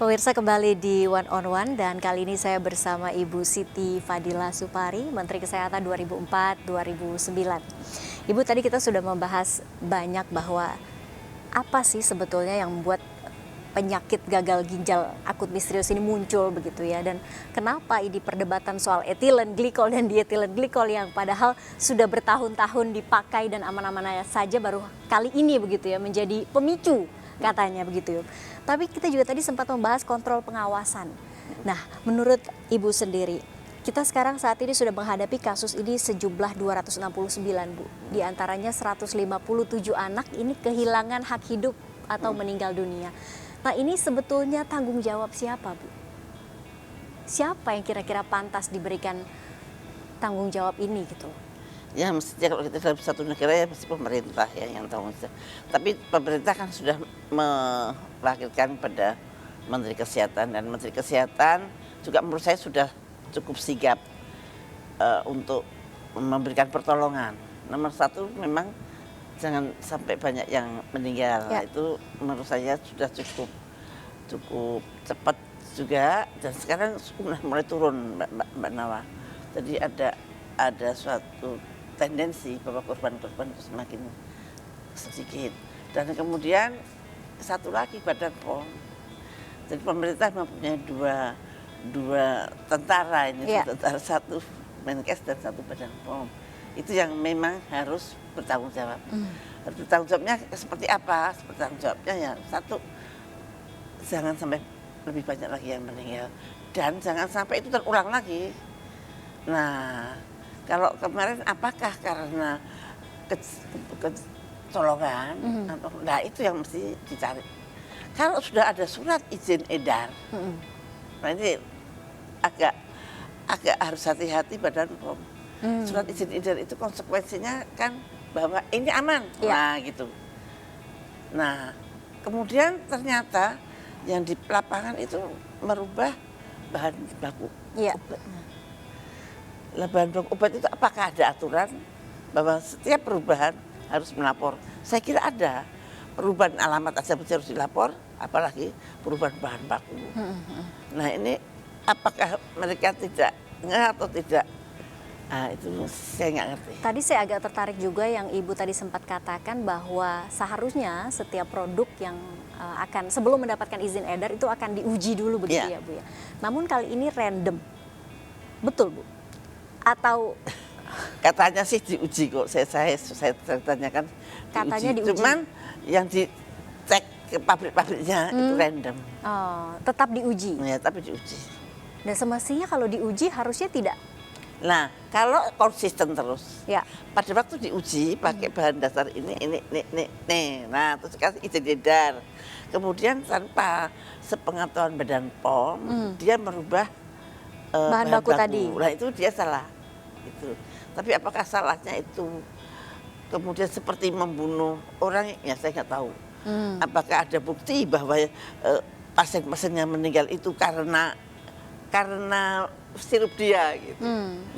Pemirsa kembali di One on One dan kali ini saya bersama Ibu Siti Fadila Supari, Menteri Kesehatan 2004-2009. Ibu, tadi kita sudah membahas banyak bahwa apa sih sebetulnya yang membuat penyakit gagal ginjal akut misterius ini muncul begitu ya, dan kenapa ini perdebatan soal etilen glikol dan dietilen glikol yang padahal sudah bertahun-tahun dipakai dan aman-aman saja, baru kali ini begitu ya menjadi pemicu katanya begitu. Tapi kita juga tadi sempat membahas kontrol pengawasan. Nah, menurut Ibu sendiri, kita sekarang saat ini sudah menghadapi kasus ini sejumlah 269, Bu. Di antaranya 157 anak ini kehilangan hak hidup atau meninggal dunia. Nah, ini sebetulnya tanggung jawab siapa, Bu? Siapa yang kira-kira pantas diberikan tanggung jawab ini gitu? Ya mestinya kalau kita dalam satu negara ya mesti pemerintah ya yang tahu. Tapi pemerintah kan sudah melahirkan pada Menteri Kesehatan, dan Menteri Kesehatan juga menurut saya sudah cukup sigap untuk memberikan pertolongan. Nomor satu memang jangan sampai banyak yang meninggal. Ya. Itu menurut saya sudah cukup cepat juga, dan sekarang sudah mulai turun Mbak Nawa. Jadi ada suatu tendensi bahwa korban-korban itu semakin sedikit. Dan kemudian satu lagi Badan POM. Jadi pemerintah mempunyai dua tentara ini, Ya. tentara, satu Menkes dan satu Badan POM. Itu yang memang harus bertanggung jawab. Harus bertanggung jawabnya seperti apa? Bertanggung jawabnya ya satu, jangan sampai lebih banyak lagi yang meninggal, dan jangan sampai itu terulang lagi. Nah, kalau kemarin apakah karena kecolongan atau nah itu yang mesti dicari. Kalau sudah ada surat izin edar, nah ini agak harus hati-hati Badan POM. Surat izin edar itu konsekuensinya kan bahwa ini aman, nah gitu. Nah, kemudian ternyata yang di lapangan itu merubah bahan baku obat. Bahan baku obat itu apakah ada aturan bahwa setiap perubahan harus melapor? Saya kira ada. Perubahan alamat aja harus dilapor, apalagi perubahan bahan baku. Nah ini apakah mereka tidak atau tidak? Nah itu saya nggak ngerti. Tadi saya agak tertarik juga yang Ibu tadi sempat katakan bahwa seharusnya setiap produk yang akan sebelum mendapatkan izin edar itu akan diuji dulu begitu ya Bu ya. Namun kali ini random, betul Bu? Atau katanya sih diuji kok, saya tanyakan katanya diuji. Cuman yang dicek ke pabrik-pabriknya itu random. Oh, tetap diuji. Ya, tapi diuji. Dan semestinya kalau diuji harusnya tidak. Nah, kalau konsisten terus, Ya. pada waktu diuji pakai bahan dasar ini, nah terus kasih izin edar. Kemudian tanpa sepengetahuan Badan POM, dia merubah Bahan baku tadi. Nah itu dia salah. Itu. Tapi apakah salahnya itu kemudian seperti membunuh orang? Ya saya nggak tahu. Apakah ada bukti bahwa pasien-pasien yang meninggal itu karena sirup dia gitu.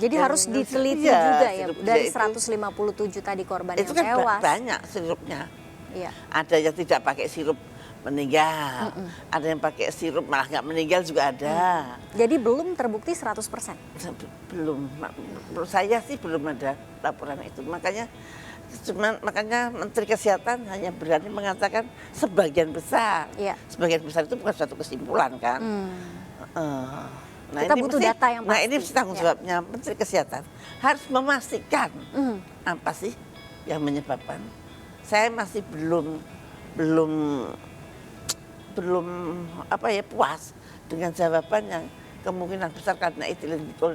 Jadi Dan harus diteliti iya, juga ya sirup dari dia itu, 157 tadi korban itu yang kan tewas. banyak sirupnya. Iya. Ada yang tidak pakai sirup meninggal, ada yang pakai sirup malah nggak meninggal juga ada. Jadi belum terbukti 100%. Belum, menurut saya sih belum ada laporan itu. Makanya Menteri Kesehatan hanya berani mengatakan sebagian besar. Iya. Sebagian besar itu bukan suatu kesimpulan kan. Nah, Kita butuh data yang Nah pasti. ini mesti tanggung jawabnya Menteri Kesehatan, harus memastikan apa sih yang menyebabkan. Saya masih belum puas dengan jawaban yang kemungkinan besar karena etilen glikol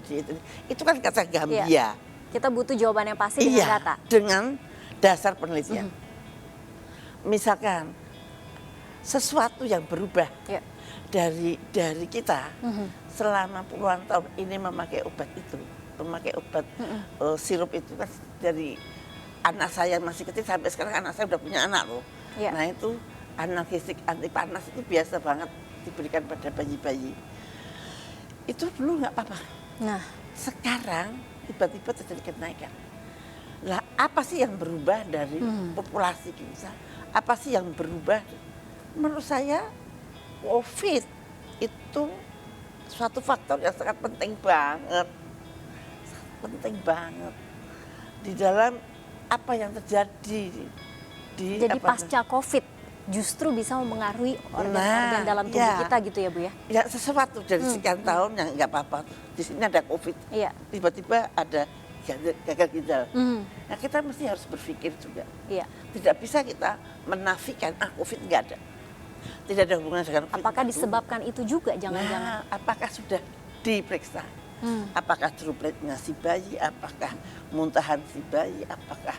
itu kan kata Gambia. Iya. Kita butuh jawaban yang pasti dengan data. Dengan dasar penelitian. Misalkan sesuatu yang berubah dari kita selama puluhan tahun ini memakai obat sirup itu kan dari anak saya masih kecil sampai sekarang anak saya udah punya anak loh. Nah itu analgesik anti panas itu biasa banget diberikan pada bayi-bayi. Itu dulu nggak apa-apa. Nah sekarang tiba-tiba terjadi kenaikan. Lah apa sih yang berubah dari populasi kita? Apa sih yang berubah? Menurut saya COVID itu suatu faktor yang sangat penting banget. Penting banget di dalam apa yang terjadi di Jadi pasca COVID justru bisa mempengaruhi organ-organ dalam tubuh kita gitu ya Bu ya? Ya sesuatu dari sekian tahun yang nggak apa-apa. Di sini ada COVID, Iya. tiba-tiba ada gagal ginjal. Nah kita mesti harus berpikir juga. Iya. Tidak bisa kita menafikan COVID nggak ada. Tidak ada hubungan dengan COVID. Apakah disebabkan itu juga jangan-jangan? Nah, apakah sudah diperiksa? Apakah dropletnya si bayi? Apakah muntahan si bayi? Apakah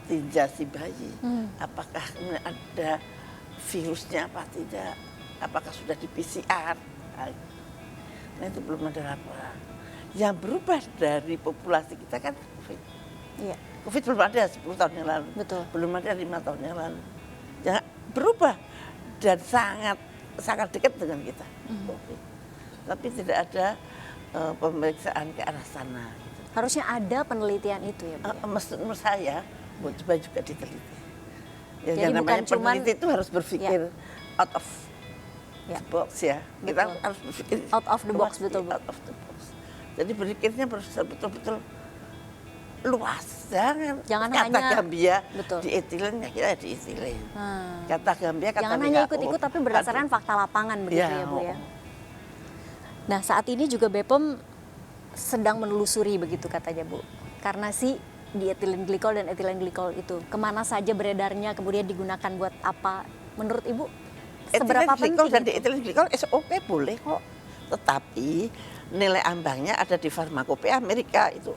tinja si bayi? Apakah ada virusnya apa tidak? Apakah sudah di PCR? Nah itu belum ada laporan. Yang berubah dari populasi kita kan COVID. Iya. COVID belum ada 10 tahun yang lalu. Betul. Belum ada 5 tahun yang lalu. Yang berubah dan sangat dekat dengan kita. COVID. Tapi tidak ada pemeriksaan ke arah sana. Gitu. Harusnya ada penelitian itu ya Bu ya? Menurut saya, coba juga diteliti. Ya, Jadi yang namanya bukan cuman- peneliti itu harus berpikir out of Ya. the box ya. Kita Betul. harus berpikir Out of the box, luas, betul, Bu. Out of the box. Jadi berpikirnya harus betul-betul luas. Jangan kata hanya- Gambia Betul. dietilen ya kita dietilen. Kata Gambia kata Jangan WHO. hanya ikut-ikut tapi berdasarkan fakta lapangan begitu ya Bu ya? Nah saat ini juga BPOM sedang menelusuri begitu katanya Bu. Karena si diethylene glycol dan ethylene glycol itu kemana saja beredarnya, kemudian digunakan buat apa? Menurut Ibu seberapa Ethylene glycol penting dan itu? diethylene glycol SOP boleh kok. Tetapi nilai ambangnya ada di Farmakopeia Amerika itu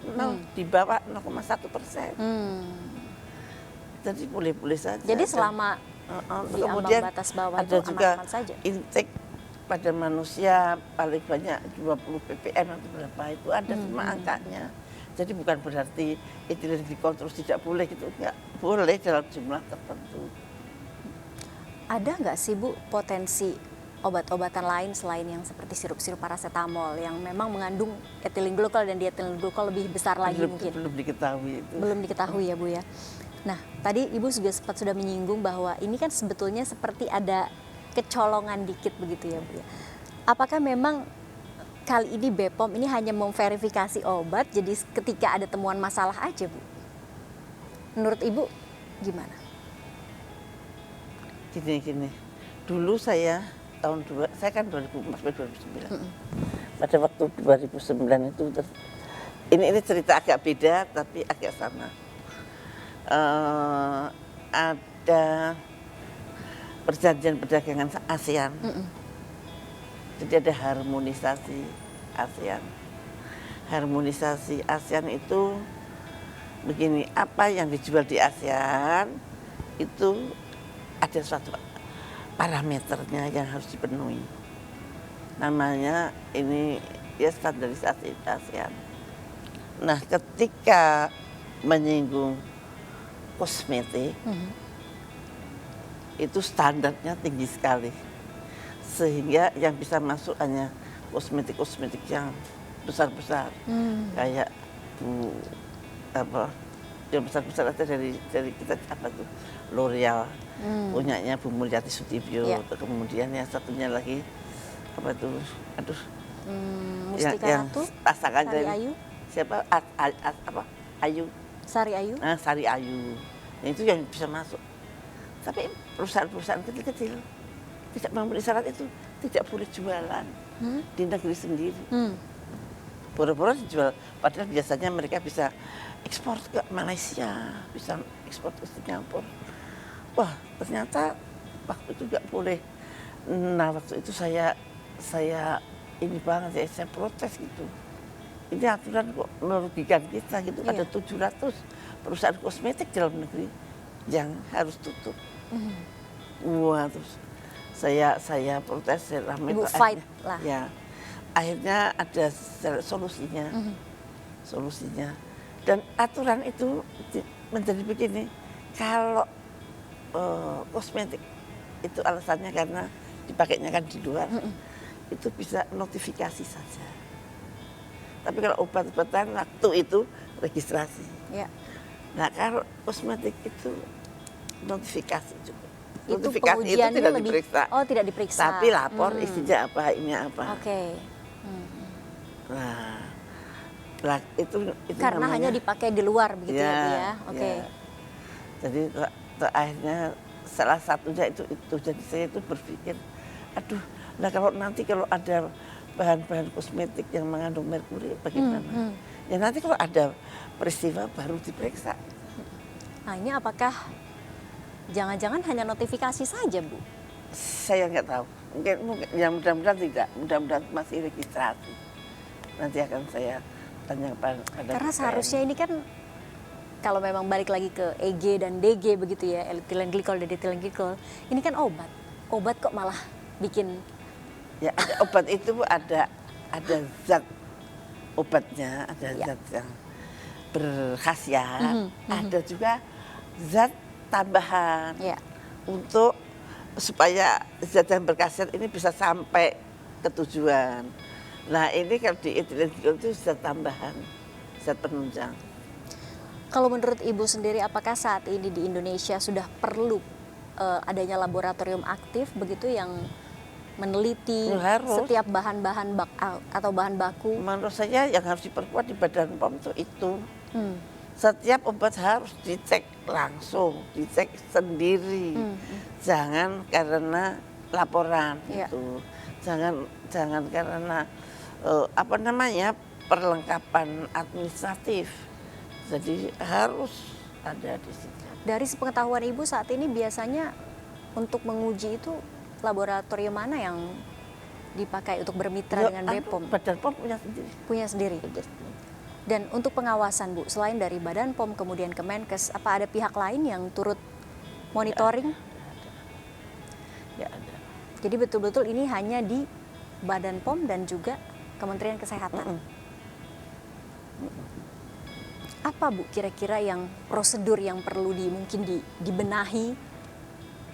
di bawah 0,1%. Jadi boleh-boleh saja. Jadi selama di ambang kemudian batas bawah ada itu juga aman-aman saja? intake pada manusia paling banyak 20 ppm atau berapa itu ada semua angkanya. Jadi bukan berarti ethylene glycol terus tidak boleh gitu, enggak boleh dalam jumlah tertentu. Ada nggak sih Bu potensi obat-obatan lain selain yang seperti sirup-sirup paracetamol yang memang mengandung ethylene glycol dan diethylene glycol lebih besar lagi mungkin? Belum diketahui itu. Belum diketahui ya Bu ya. Nah tadi Ibu juga sempat sudah menyinggung bahwa ini kan sebetulnya seperti ada kecolongan dikit begitu ya Bu ya. Apakah memang kali ini BPOM ini hanya memverifikasi obat, jadi ketika ada temuan masalah aja Bu? Menurut Ibu gimana? Gini. Dulu saya saya kan 2004 sampai 2009. Pada waktu 2009 itu ini cerita agak beda tapi agak sama. Ada perjanjian perdagangan ASEAN. Jadi ada harmonisasi ASEAN. Harmonisasi ASEAN itu begini, apa yang dijual di ASEAN itu ada suatu parameternya yang harus dipenuhi. Namanya ini ya standarisasi ASEAN. Nah, ketika menyinggung kosmetik, itu standarnya tinggi sekali. Sehingga yang bisa masuk hanya kosmetik-kosmetik yang besar-besar. Kayak yang besar-besar ada dari kita apa tuh L'Oreal, punyanya Bu Mulyati Sutibyo, kemudian yang satunya lagi apa tuh, Mustika yang Ratu, pasangan Sari dari Ayu, siapa Ayu, Sari Ayu. Sari Ayu, yang itu yang bisa masuk. Tapi perusahaan-perusahaan kecil-kecil tidak memenuhi syarat itu, tidak boleh jualan di negeri sendiri. Boro-boro dijual, padahal biasanya mereka bisa ekspor ke Malaysia, bisa ekspor ke Singapura. Wah, ternyata waktu itu nggak boleh. Nah, waktu itu saya ini banget, saya protes gitu. Ini aturan kok merugikan kita gitu. Ada 700 perusahaan kosmetik dalam negeri yang harus tutup. Wah, terus saya protes, saya ramai. Ibu fight lah. Ya, akhirnya ada solusinya. Solusinya. Dan aturan itu menjadi begini, kalau kosmetik itu alasannya karena dipakainya kan di luar, itu bisa notifikasi saja. Tapi kalau obat-obatan waktu itu registrasi. Ya. Nah kalau kosmetik itu notifikasi juga. Itu Notifikasi itu pengujiannya tidak lebih, diperiksa. oh tidak diperiksa. Tapi lapor isinya apa, ini apa. Oke. Nah, lah itu Karena namanya, hanya dipakai di luar begitu ya, Bu ya. Oke. ya. Jadi akhirnya salah satunya itu. Jadi saya itu berpikir, aduh, nah kalau ada bahan-bahan kosmetik yang mengandung merkuri bagaimana? Ya nanti kalau ada peristiwa baru diperiksa. Nah, ini apakah jangan-jangan hanya notifikasi saja, Bu? Saya nggak tahu. Mungkin ya mudah-mudahan tidak. Mudah-mudahan masih registrasi. Nanti akan saya tanya pada Karena BPN. seharusnya ini kan kalau memang balik lagi ke EG dan DG begitu ya, ethylene glycol dan ethylene glycol, ini kan obat. Obat kok malah bikin, Ya ada obat itu ada zat obatnya, ada Ya. zat yang berkhasiat, ada juga zat tambahan ya. untuk supaya zat yang berkhasiat ini bisa sampai ke tujuan. Nah ini kalau di ethylene glycol itu zat tambahan, zat penunjang. Kalau menurut Ibu sendiri, apakah saat ini di Indonesia sudah perlu adanya laboratorium aktif begitu yang meneliti Harus. setiap bahan-bahan atau bahan baku? Menurut saya yang harus diperkuat di Badan POM itu. Hmm. Setiap obat harus dicek langsung, dicek sendiri. Jangan karena laporan Ya. itu. Jangan karena perlengkapan administratif. Jadi harus ada di situ. Dari sepengetahuan Ibu saat ini biasanya untuk menguji itu laboratorium mana yang dipakai untuk bermitra dengan BPOM? Badan POM punya sendiri. Punya sendiri. Dan untuk pengawasan, Bu, selain dari Badan POM kemudian Kemenkes, apa ada pihak lain yang turut monitoring? Ya ada. Jadi betul-betul ini hanya di Badan POM dan juga Kementerian Kesehatan. Apa, Bu, kira-kira yang prosedur yang perlu mungkin dibenahi?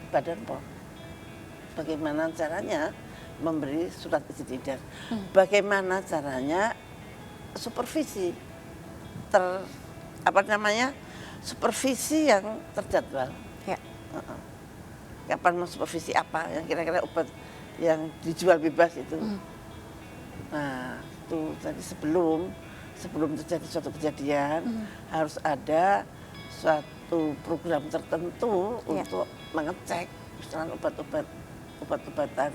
Badan POM. Bagaimana caranya memberi surat izin edar? Bagaimana caranya supervisi supervisi yang terjadwal. Ya. Kapan mau supervisi apa yang kira-kira obat yang dijual bebas itu. Nah, itu tadi sebelum terjadi suatu kejadian harus ada suatu program tertentu untuk mengecek misalnya obat-obatan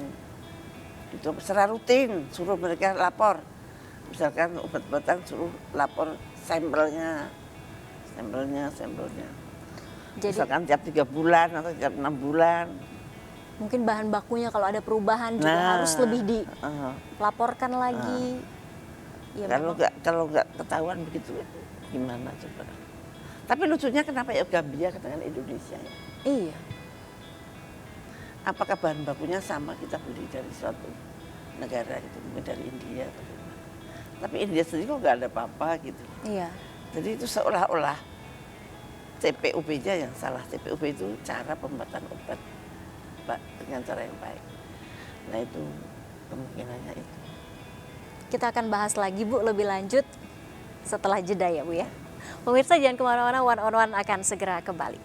itu secara rutin, suruh mereka lapor. Misalkan obat-obatan suruh lapor sampelnya. Jadi Misalkan tiap 3 bulan atau tiap 6 bulan. mungkin bahan bakunya kalau ada perubahan juga harus lebih dilaporkan lagi. Ya, Kalau nggak ketahuan begitu gimana coba. Tapi lucunya kenapa ya Gambia dengan Indonesia ya? Iya. Apakah bahan bakunya sama kita beli dari suatu negara itu, mungkin dari India atau gimana. Tapi India sendiri kok nggak ada apa-apa gitu. Iya. Jadi itu seolah-olah CPOB-nya yang salah. CPOB itu cara pembuatan obat dengan cara yang baik. Nah itu kemungkinannya itu. Kita akan bahas lagi, Bu, lebih lanjut setelah jeda ya, Bu ya. Pemirsa jangan kemana-mana, One on One akan segera kembali.